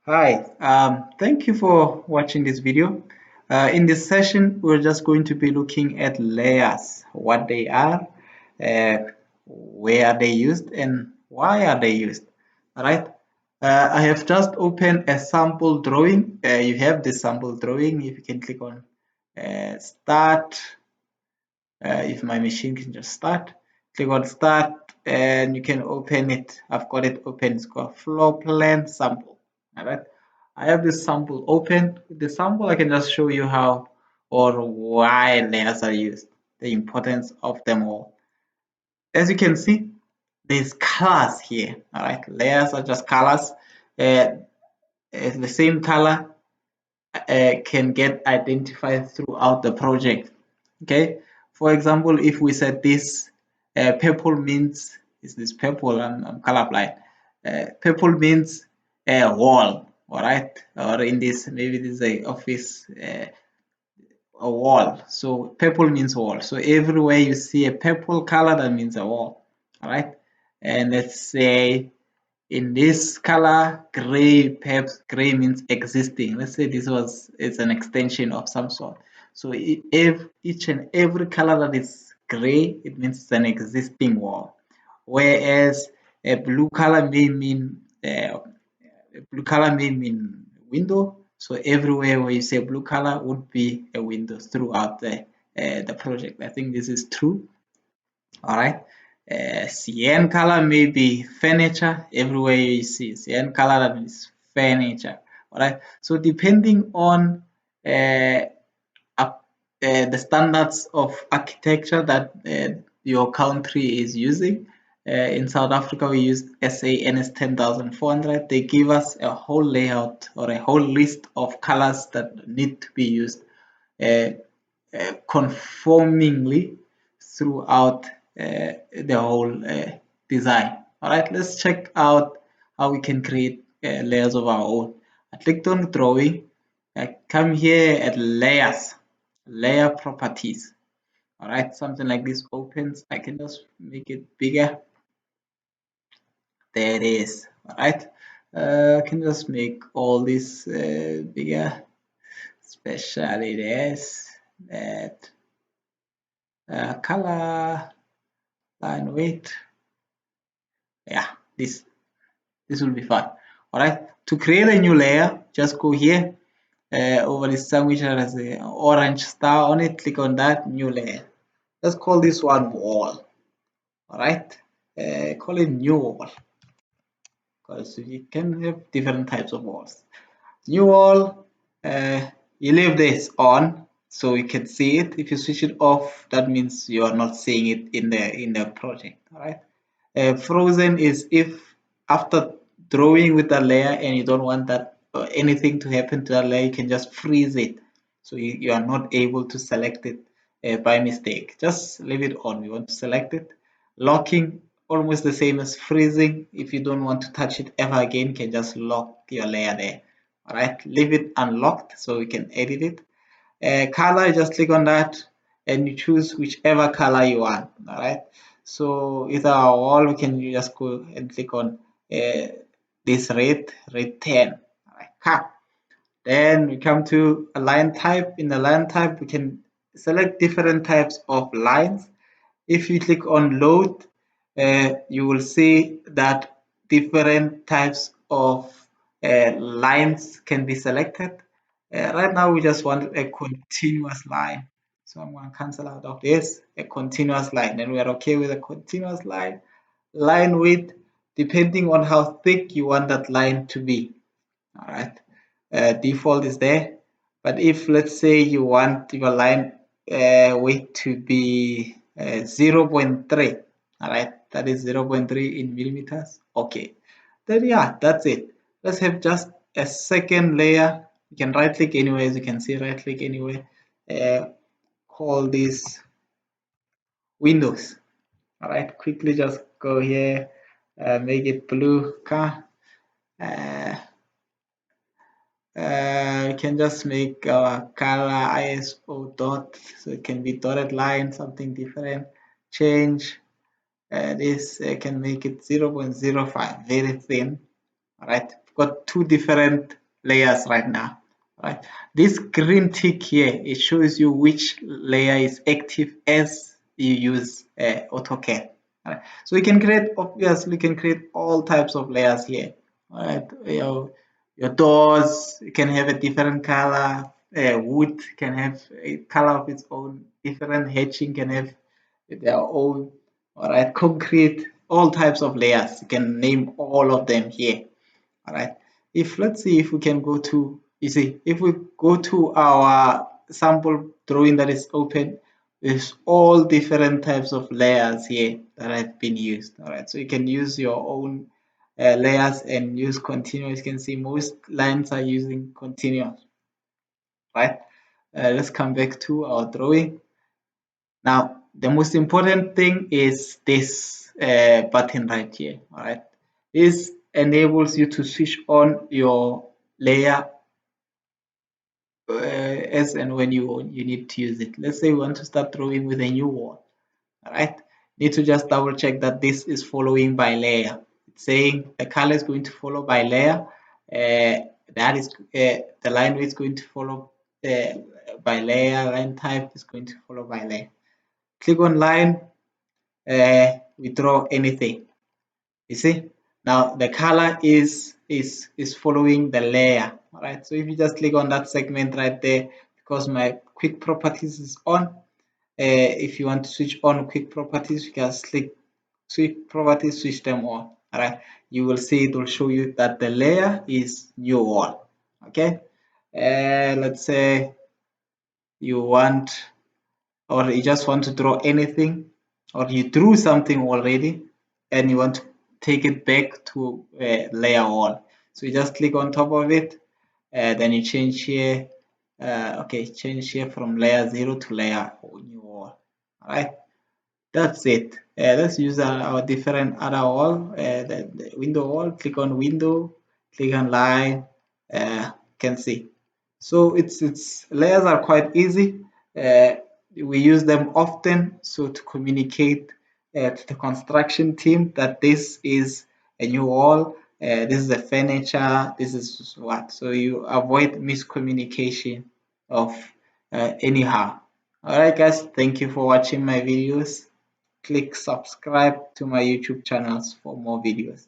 Hi, thank you for watching this video. In this session, we're just going to be looking at layers, what they are, uh, where are they used, and why are they used. All right. I have just opened a sample drawing. You have the sample drawing. If you can click on Start, if my machine can just start, click on Start, and you can open it. I've got it open. It's called Floor Plan Sample. All right. I have this sample open. With the sample, I can just show you how or why layers are used, the importance of them all. As you can see, there's colors here. All right, layers are just colors. The same color can get identified throughout the project. Okay, for example, if we said this purple means is this purple? I'm colorblind. Purple means a wall, all right, or in this maybe this is a office a wall. So purple means wall. So everywhere you see a purple color, that means a wall, all right. And let's say in this color, gray, perhaps gray means existing. Let's say this was it's an extension of some sort. So if each and every color that is gray, it means it's an existing wall. Whereas a blue color may mean window. So everywhere where you say blue color would be a window throughout the project. I think this is true. All right. Cyan color may be furniture. Everywhere you see cyan color, that means furniture. All right. So depending on the standards of architecture that your country is using. In South Africa, we use SANS 10400. They give us a whole layout or a whole list of colors that need to be used uh, conformingly throughout the whole design. All right, let's check out how we can create layers of our own. I clicked on drawing. I come here at layers, layer properties. All right, something like this opens. I can just make it bigger. There it is. All right, I can just make all this bigger, especially this, that color, line weight. Yeah, this will be fine. All right, to create a new layer, just go here over this sun which has an orange star on it. Click on that new layer. Let's call this one wall. All right, call it new wall because you can have different types of walls. New wall, you leave this on so you can see it. If you switch it off, that means you are not seeing it in the project. All right. Frozen is if after drawing with a layer and you don't want that anything to happen to that layer, you can just freeze it. So you are not able to select it by mistake. Just leave it on. We want to select it. Locking, almost the same as freezing. If you don't want to touch it ever again, you can just lock your layer there. All right, leave it unlocked so we can edit it. Color, just click on that and you choose whichever color you want. All right, so with our wall we can just go and click on this red 10. All right, then we come to a line type. In the line type we can select different types of lines. If you click on load, you will see that different types of lines can be selected. Right now, we just want a continuous line. So I'm going to cancel out of this, a continuous line. And we are okay with a continuous line. Line width, depending on how thick you want that line to be. All right. Default is there. But if, let's say, you want your line width to be 0.3, all right, that is 0.3 in millimeters. Okay, then yeah, that's it. Let's have just a second layer. You can right click anywhere, as you can see, right click anywhere. Call this Windows. All right, quickly just go here, make it blue car. You can just make color ISO dot, so it can be dotted line, something different. Change this, can make it 0.05, very thin. All right, got two different layers right now. Right, this green tick here, it shows you which layer is active as you use AutoCAD. Right. So you can create, obviously, you can create all types of layers here. All right, your doors can have a different color. Wood can have a color of its own. Different hatching can have their own. All right, concrete, all types of layers. You can name all of them here. All right. If let's see if we can go to, you see, if we go to our sample drawing that is open, there's all different types of layers here that have been used. All right. So you can use your own layers and use continuous. You can see most lines are using continuous. Right. Let's come back to our drawing. Now, the most important thing is this button right here. All right. This enables you to switch on your layer as and when you need to use it. Let's say we want to start drawing with a new wall. All right. Need to just double check that this is following by layer. It's saying the color is going to follow by layer. That is the line is going to follow by layer. Line type is going to follow by layer. Click on line. We draw anything. You see, now the color is following the layer. All right, so if you just click on that segment right there, because my quick properties is on, if you want to switch on quick properties, you can click switch properties, switch them on. All right, you will see it will show you that the layer is new wall. Okay, let's say you want, or you just want to draw anything, or you drew something already and you want to take it back to layer one. So you just click on top of it, then you change here, okay, change here from layer 0 to layer new wall. All right, that's it. Let's use our different other wall, the window wall. Click on window, click on line, can see. So it's layers are quite easy. We use them often so to communicate to the construction team that this is a new wall, this is a furniture, this is what. So you avoid miscommunication of anyhow. All right, guys, thank you for watching my videos. Click subscribe to my YouTube channels for more videos.